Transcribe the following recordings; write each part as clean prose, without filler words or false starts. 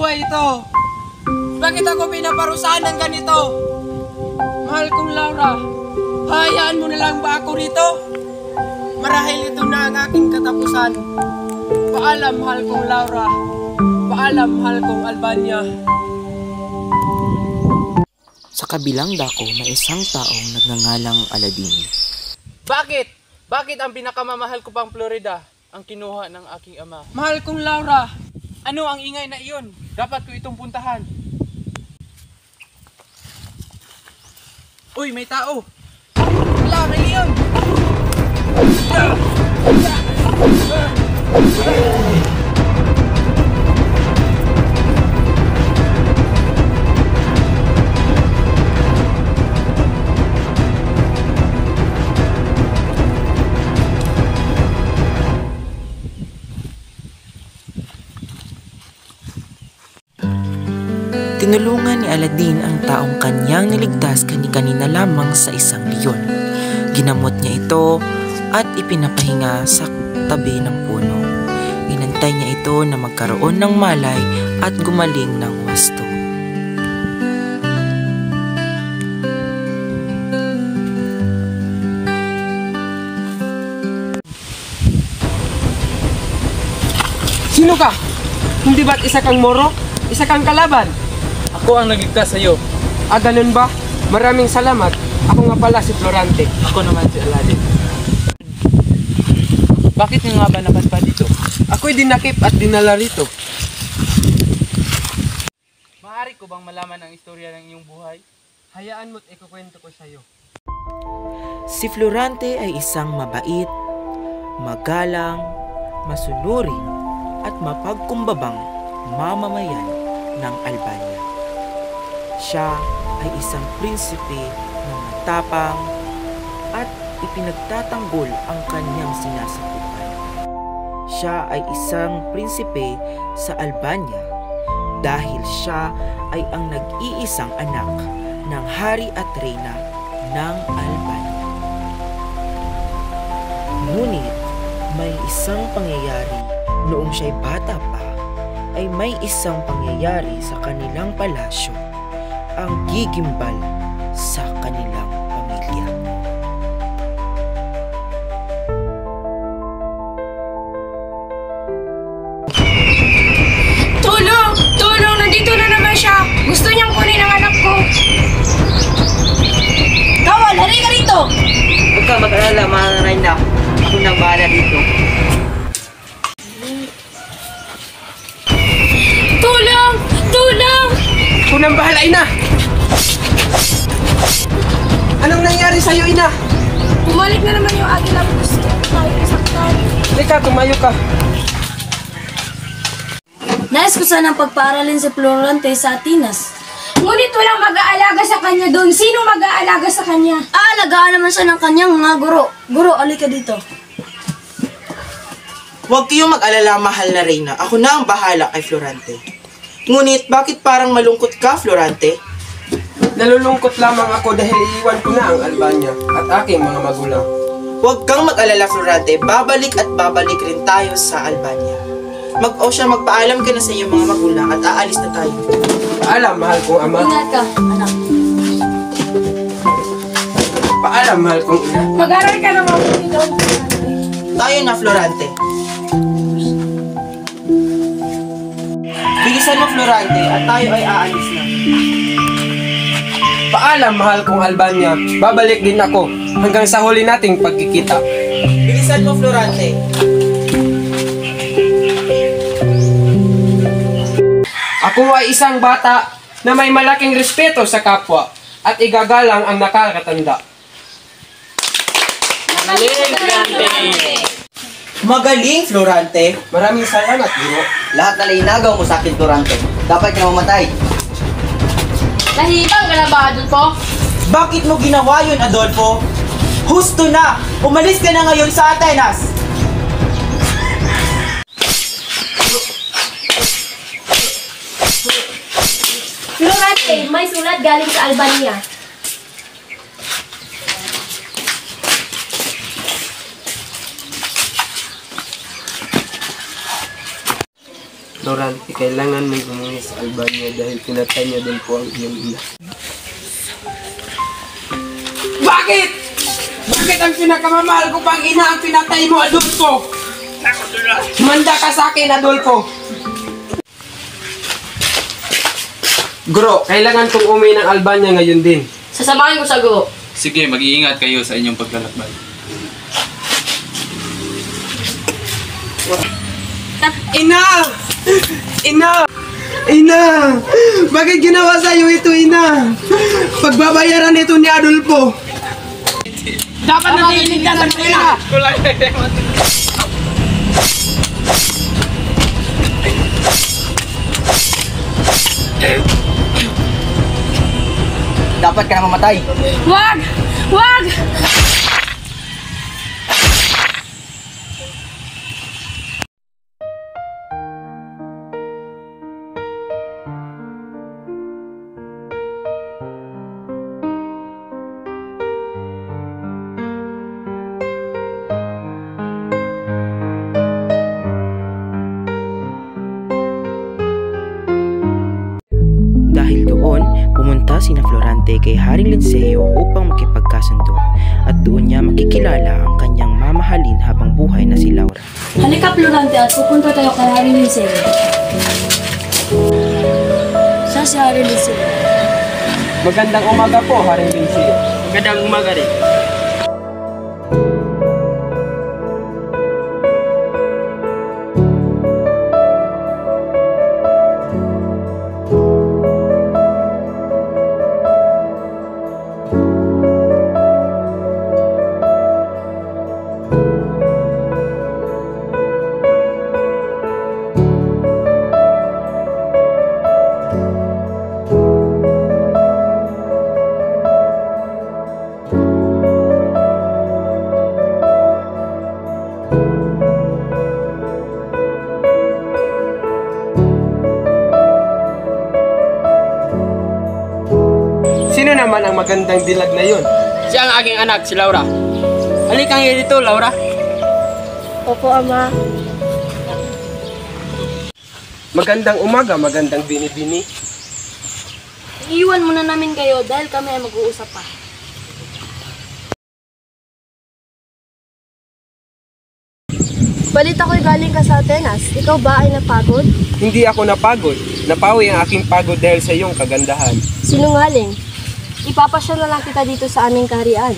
buhay ito? Bakit ako pinaparusahan ng ganito? Mahal kong Laura, hayaan mo na lang ba ako rito? Marahil ito na ang aking katapusan. Paalam, mahal kong Laura. Paalam, mahal kong Albania. Sa kabilang dako, may isang taong nagngangalang Aladin. Bakit? Bakit ang pinakamamahal ko pang Florida ang kinuha ng aking ama? Mahal kong Laura, ano ang ingay na iyon? Dapat ko itong puntahan. Uy, may tao! Wala, may leon! Tinulungan ni Aladin ang taong kanyang niligtas kani-kanina lamang sa isang leon. Ginamot niya ito at ipinapahinga sa tabi ng puno. Inantay niya ito na magkaroon ng malay at gumaling ng wasto. Sino ka? Hindi ba't isa kang moro? Isa kang kalaban? Ako ang nagligtas sa iyo. Ah, ganun ba? Maraming salamat. Ako nga pala si Florante. Ako naman si Aladin. Bakit nga ba napadpad dito? Ako'y dinakip at dinala rito. Maaari ko bang malaman ang istorya ng iyong buhay? Hayaan mo't ikukwento ko sa'yo. Si Florante ay isang mabait, magalang, masunurin at mapagkumbabang mamamayan ng Albania. Siya ay isang prinsipe na matapang at ipinagtatanggol ang kanyang sinasakupan. Siya ay isang prinsipe sa Albania dahil siya ay ang nag-iisang anak ng hari at reyna ng Albania. Ngunit may isang pangyayari noong siya'y bata pa, ay may isang pangyayari sa kanilang palasyo ang gigimbal sa kanilang pamilya. Tulong! Tulong! Nandito na naman siya! Gusto niyang kunin ang anak ko! Kawal! Hari ka rito! Huwag ka mag-alala, mga reyna. Ako nang bahala dito. Tulong! Tulong! Ako nang bahala, ina! Anong nangyari sa'yo, ina? Bumalik na naman yung agila. Gusto tayo isaktan. Halika, tumayo ka. Nais ko sanang pagpaaralin si Florante sa Atinas. Ngunit walang mag-aalaga sa kanya doon. Sino mag-aalaga sa kanya? Aalagaan naman siya ng kanyang mga guro. Guro, alika dito. Huwag kayong mag-alala, mahal na reyna. Ako na ang bahala kay Florante. Ngunit, bakit parang malungkot ka, Florante? Nalulungkot lamang ako dahil iiwan ko na ang Albania at aking mga magulang. Huwag kang mag-alala, Florante. Babalik at babalik rin tayo sa Albania. Magpaalam ka na sa iyong mga magulang at aalis na tayo. Paalam, mahal kong ama. Ingat ka, anak. Paalam, mahal kong ina. Mag-aral ka na mabuti doon. Tayo na, Florante. Bilisan mo, Florante, at tayo ay aalis na. Paalam, mahal kong Albania. Babalik din ako hanggang sa huli nating pagkikita. Bilisan mo, Florante. Ako ay isang bata na may malaking respeto sa kapwa at igagalang ang nakakatanda. Magaling, Florante. Maraming salamat, Guro. Lahat na inagaw mo sa akin, Florante. Dapat ka na mamatay. Nahihibang ka na ba, Adolfo? Bakit mo ginawa yun, Adolfo? Husto na! Umalis ka na ngayon sa Atenas! Florante, may sulat galing sa Albania. Florante, kailangan mong umuwi sa Albania dahil pinatay niya din po ang iyong ina. Bakit? Bakit ang pinakamamahal ko pang ina ang pinatay mo, Adolfo? Manda ka sa akin, Adolfo. Guro, kailangan kong umuwi ng Albania ngayon din. Sasamahin ko sa guro. Sige, mag-iingat kayo sa inyong paglalakbay. Ina! Ina! Ina! Bakit ginawa sa'yo ito, Ina? Pagbabayaran ito ni Adolfo. Dapat natin iligtasan mo, Ina! Dapat ka na mamatay. Wag! Wag! Dahil doon, pumunta sina Florante kay Haring Linceo upang makipagkasundo at doon niya makikilala ang kanyang mamahalin habang buhay na si Laura. Halika Florante at pupunta tayo kay Haring Linceo. Siya si Haring Linceo. Magandang umaga po, Haring Linceo. Magandang umaga rin. Sino naman ang magandang dilag na yun? Siya ang aking anak, si Laura. Halika nga dito, Laura. Opo, Ama. Magandang umaga, magandang bini-bini. Iiwan muna namin kayo dahil kami ay mag-uusap pa. Balita ko'y galing ka sa Atenas. Ikaw ba ay napagod? Hindi ako napagod. Napawi ang aking pagod dahil sa iyong kagandahan. Sinungaling. Ipapasya na lang kita dito sa aming kaharian.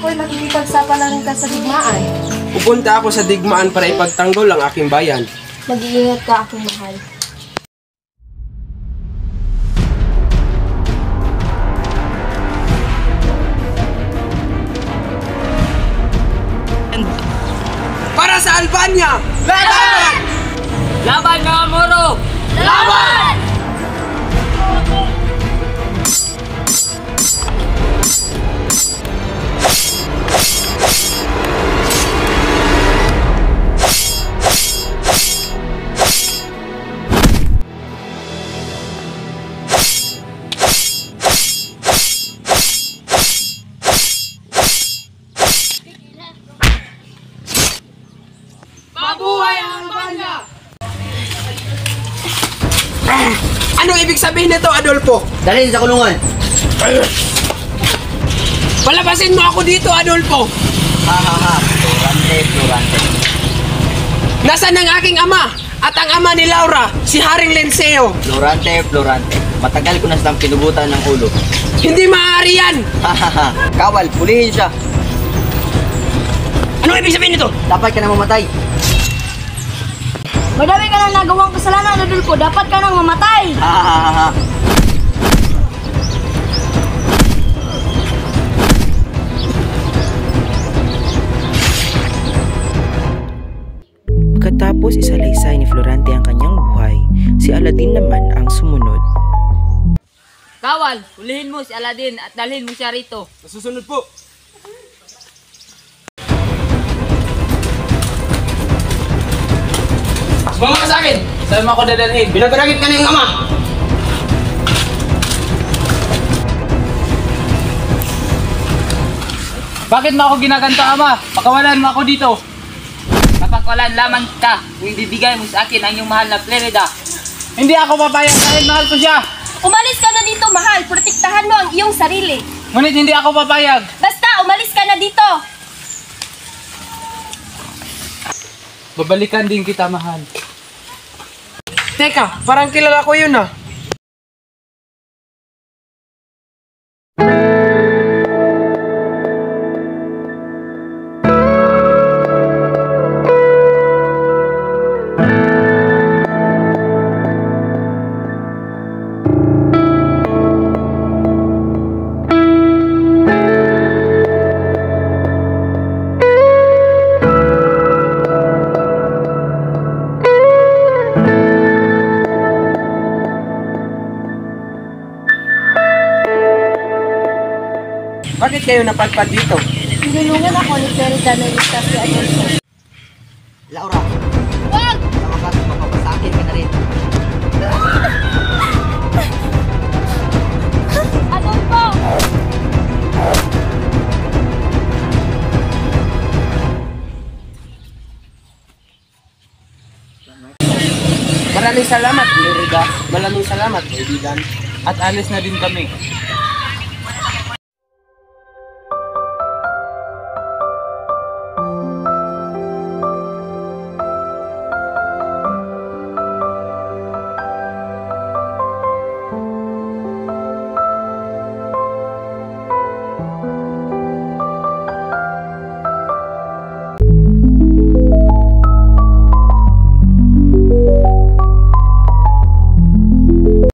Ako'y makikipagsapalaran ka sa digmaan. Pupunta ako sa digmaan para ipagtanggol ang aking bayan. Mag-iingat ka, aking mahal. Para sa Albania! Laban! Laban mga Moro! Laban! Mabuhay ang Albania! Ano ibig sabihin nito, Adolfo? Dalhin sa kulungan. Palabasin mo ako dito, Adolfo! Ha ha ha. Florante, Florante. Nasaan ang aking ama? At ang ama ni Laura, si Haring Linceo. Florante, Florante. Matagal ko na silang pinugutan ng ulo. Hindi maaari yan! Ha ha ha. Kawal, pulihin siya. Ano ibig sabihin nito? Dapat ka na mamatay. Madami ka nang nagawang kasalanan, Adolfo. Dapat ka nang mamatay. Ha ha ha ha. sinalaysay ni Florante ang kanyang buhay, si Aladdin naman ang sumunod. Kawal, hulihin mo si Aladdin at dalhin mo siya rito. Nasusunod po. Sumama ka sa akin! Saan mo ako dadalhin? Binabarangit ka na yung ama. Bakit mo ako ginaganto, ama? Pakawalan mo ako dito. Kapakawalan lamang ka kung ibibigay mo sa akin ang iyong mahal na Florida. Hindi ako papayag dahil mahal ko siya. Umalis ka na dito, mahal. Protektahan mo ang iyong sarili. Ngunit hindi ako papayag. Basta, umalis ka na dito. Babalikan din kita, mahal. Teka, parang kilala ko yun ah. Bakit kayo napadpad dito? Tinulungan ako ni Florida na iligtas si Alonso. Laura! Wag! Sa wakas, mapapasakin ka na rin. Adolfo! Maraming salamat, Florida. Maraming salamat, kaibigan. At alis na din kami.